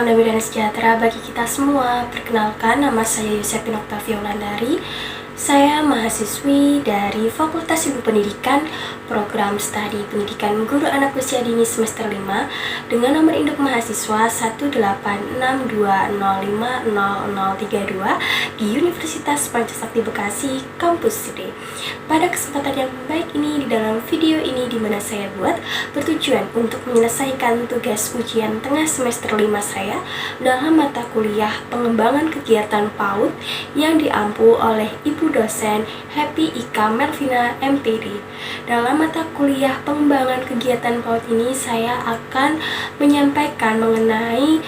salam damai dan sejahtera bagi kita semua. Perkenalkan, nama saya Yosepin Oktavia Wulandari. Saya mahasiswi dari Fakultas Ilmu Pendidikan, Program Studi Pendidikan Guru Anak Usia Dini semester 5 dengan nomor induk mahasiswa 18620500032 di Universitas Pancasakti Bekasi, Kampus Sri. Pada kesempatan yang baik ini, di dalam video ini dimana saya buat bertujuan untuk menyelesaikan tugas ujian tengah semester 5 saya dalam mata kuliah pengembangan kegiatan PAUD yang diampu oleh Ibu dosen Happy Ika Melvina MPD. Dalam mata kuliah pengembangan kegiatan PAUD ini saya akan menyampaikan mengenai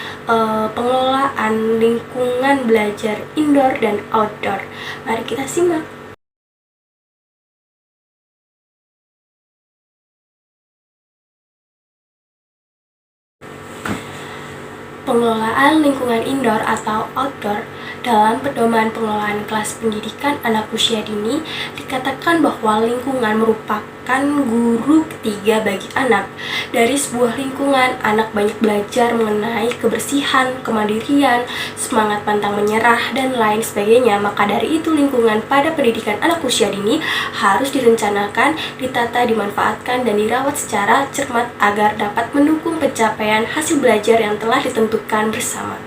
pengelolaan lingkungan belajar indoor dan outdoor. Mari kita simak. Pengelolaan lingkungan indoor atau outdoor dalam pedoman pengelolaan kelas pendidikan anak usia dini dikatakan bahwa lingkungan merupakan guru ketiga bagi anak. Dari sebuah lingkungan, anak banyak belajar mengenai kebersihan, kemandirian, semangat pantang menyerah, dan lain sebagainya. Maka dari itu lingkungan pada pendidikan anak usia dini harus direncanakan, ditata, dimanfaatkan, dan dirawat secara cermat agar dapat mendukung pencapaian hasil belajar yang telah ditentukan bersama.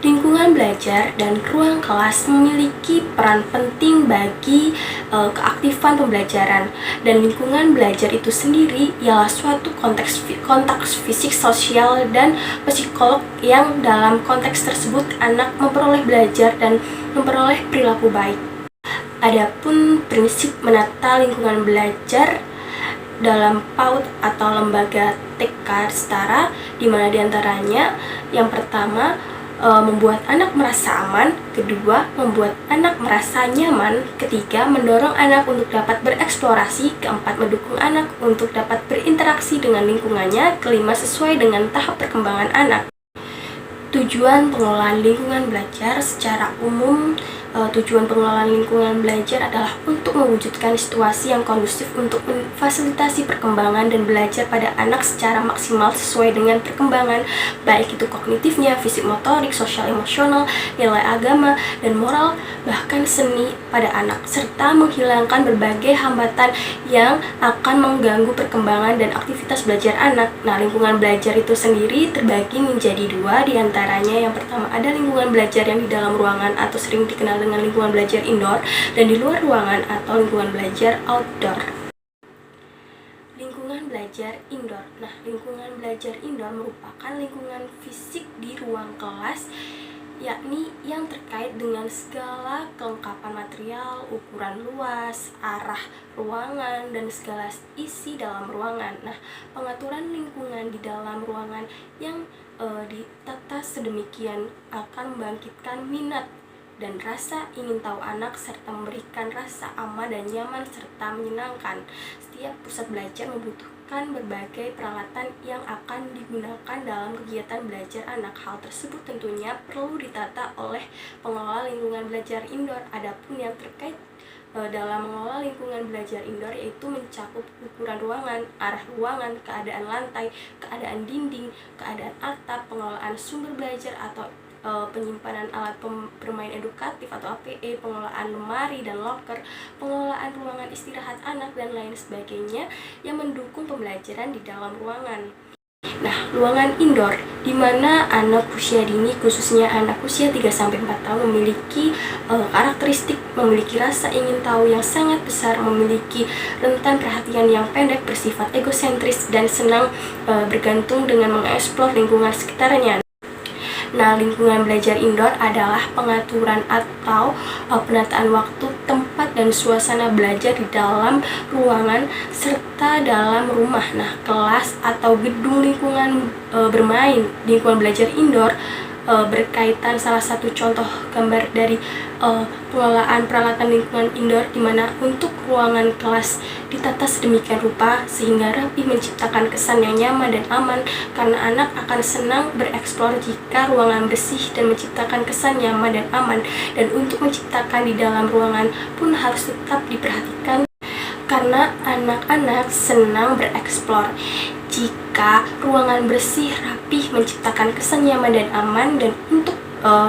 Lingkungan belajar dan ruang kelas memiliki peran penting bagi keaktifan pembelajaran, dan lingkungan belajar itu sendiri ialah suatu konteks fisik, sosial, dan psikolog yang dalam konteks tersebut anak memperoleh belajar dan memperoleh perilaku baik. Adapun prinsip menata lingkungan belajar dalam PAUD atau lembaga TK setara, di mana diantaranya yang pertama membuat anak merasa aman, kedua membuat anak merasa nyaman, ketiga mendorong anak untuk dapat bereksplorasi, keempat mendukung anak untuk dapat berinteraksi dengan lingkungannya, kelima sesuai dengan tahap perkembangan anak. Tujuan pengelolaan lingkungan belajar secara umum, tujuan pengelolaan lingkungan belajar adalah untuk mewujudkan situasi yang kondusif untuk memfasilitasi perkembangan dan belajar pada anak secara maksimal sesuai dengan perkembangan, baik itu kognitifnya, fisik motorik, sosial emosional, nilai agama, dan moral, bahkan seni pada anak, serta menghilangkan berbagai hambatan yang akan mengganggu perkembangan dan aktivitas belajar anak. Nah, lingkungan belajar itu sendiri terbagi menjadi dua, diantaranya yang pertama ada lingkungan belajar yang di dalam ruangan atau sering dikenal dengan lingkungan belajar indoor, dan di luar ruangan atau lingkungan belajar outdoor. Lingkungan belajar indoor. Nah, lingkungan belajar indoor merupakan lingkungan fisik di ruang kelas, yakni yang terkait dengan segala kelengkapan material, ukuran luas, arah ruangan, dan segala isi dalam ruangan. Nah, pengaturan lingkungan di dalam ruangan yang ditata sedemikian akan membangkitkan minat dan rasa ingin tahu anak, serta memberikan rasa aman dan nyaman serta menyenangkan. Setiap pusat belajar membutuhkan berbagai peralatan yang akan digunakan dalam kegiatan belajar anak. Hal tersebut tentunya perlu ditata oleh pengelola lingkungan belajar indoor. Adapun yang terkait dalam mengelola lingkungan belajar indoor yaitu mencakup ukuran ruangan, arah ruangan, keadaan lantai, keadaan dinding, keadaan atap, pengelolaan sumber belajar atau penyimpanan alat bermain edukatif atau APE, pengelolaan lemari dan loker, pengelolaan ruangan istirahat anak, dan lain sebagainya yang mendukung pembelajaran di dalam ruangan. Nah, ruangan indoor di mana anak usia dini, khususnya anak usia 3-4 tahun memiliki karakteristik memiliki rasa ingin tahu yang sangat besar, memiliki rentan perhatian yang pendek, bersifat egosentris, dan senang bergantung dengan mengeksplor lingkungan sekitarnya. Nah, lingkungan belajar indoor adalah pengaturan atau penataan waktu, tempat, dan suasana belajar di dalam ruangan serta dalam rumah. Nah, kelas atau gedung lingkungan bermain, lingkungan belajar indoor berkaitan salah satu contoh gambar dari pengelolaan peralatan lingkungan indoor, di mana untuk ruangan kelas ditata sedemikian rupa sehingga rapi, menciptakan kesan yang nyaman dan aman, karena anak akan senang bereksplor jika ruangan bersih dan menciptakan kesan nyaman dan aman. Dan untuk menciptakan di dalam ruangan pun harus tetap diperhatikan karena anak-anak senang bereksplor. Jika ruangan bersih, rapih, menciptakan kesan nyaman dan aman, dan untuk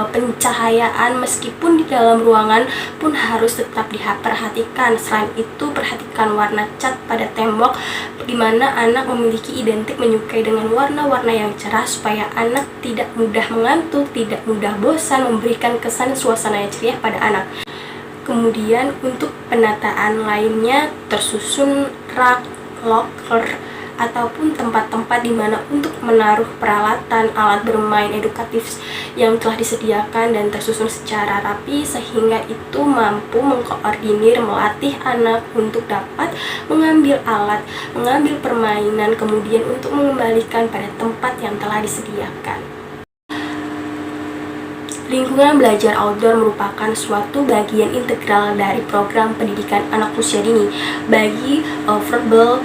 pencahayaan meskipun di dalam ruangan pun harus tetap diperhatikan. Selain itu, perhatikan warna cat pada tembok, di mana anak memiliki identik menyukai dengan warna-warna yang cerah supaya anak tidak mudah mengantuk, tidak mudah bosan, memberikan kesan suasana yang ceria pada anak. Kemudian untuk penataan lainnya tersusun rak, locker, ataupun tempat-tempat di mana untuk menaruh peralatan alat bermain edukatif yang telah disediakan dan tersusun secara rapi, sehingga itu mampu mengkoordinir, melatih anak untuk dapat mengambil alat, mengambil permainan, kemudian untuk mengembalikan pada tempat yang telah disediakan. Lingkungan belajar outdoor merupakan suatu bagian integral dari program pendidikan anak usia dini. Bagi verbal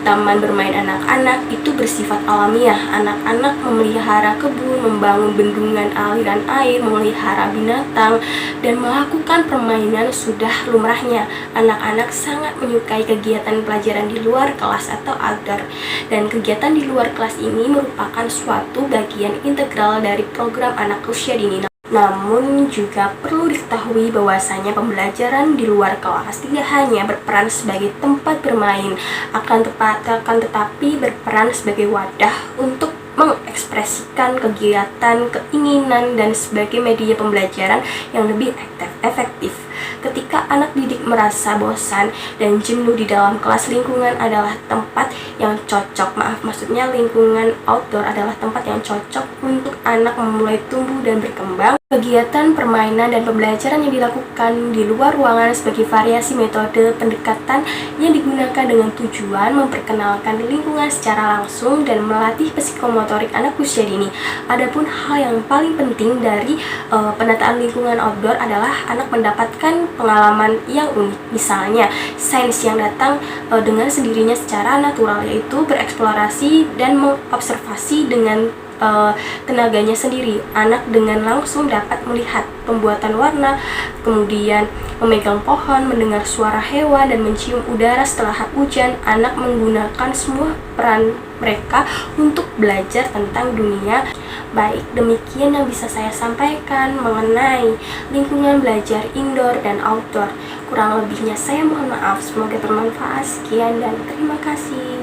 taman bermain anak-anak itu bersifat alamiah. Anak-anak memelihara kebun, membangun bendungan aliran air, memelihara binatang, dan melakukan permainan sudah lumrahnya. Anak-anak sangat menyukai kegiatan pelajaran di luar kelas atau outdoor, dan kegiatan di luar kelas ini merupakan suatu bagian integral dari program anak usia dini. Namun juga perlu diketahui bahwasanya pembelajaran di luar kelas tidak hanya berperan sebagai tempat bermain, akan tetapi berperan sebagai wadah untuk mengekspresikan kegiatan, keinginan, dan sebagai media pembelajaran yang lebih efektif. Ketika anak didik merasa bosan dan jenuh di dalam kelas, lingkungan adalah tempat yang cocok. Lingkungan outdoor adalah tempat yang cocok untuk anak memulai tumbuh dan berkembang. Kegiatan permainan dan pembelajaran yang dilakukan di luar ruangan sebagai variasi metode pendekatan yang digunakan dengan tujuan memperkenalkan lingkungan secara langsung dan melatih psikomotorik anak usia dini. Adapun hal yang paling penting dari penataan lingkungan outdoor adalah anak mendapatkan pengalaman yang unik. Misalnya, sains yang datang dengan sendirinya secara natural, yaitu bereksplorasi dan mengobservasi dengan tenaganya sendiri. Anak dengan langsung dapat melihat pembuatan warna, kemudian memegang pohon, mendengar suara hewan, dan mencium udara setelah hujan. Anak menggunakan semua peran mereka untuk belajar tentang dunia. Baik, demikian yang bisa saya sampaikan mengenai lingkungan belajar indoor dan outdoor. Kurang lebihnya saya mohon maaf, semoga bermanfaat. Sekian dan terima kasih.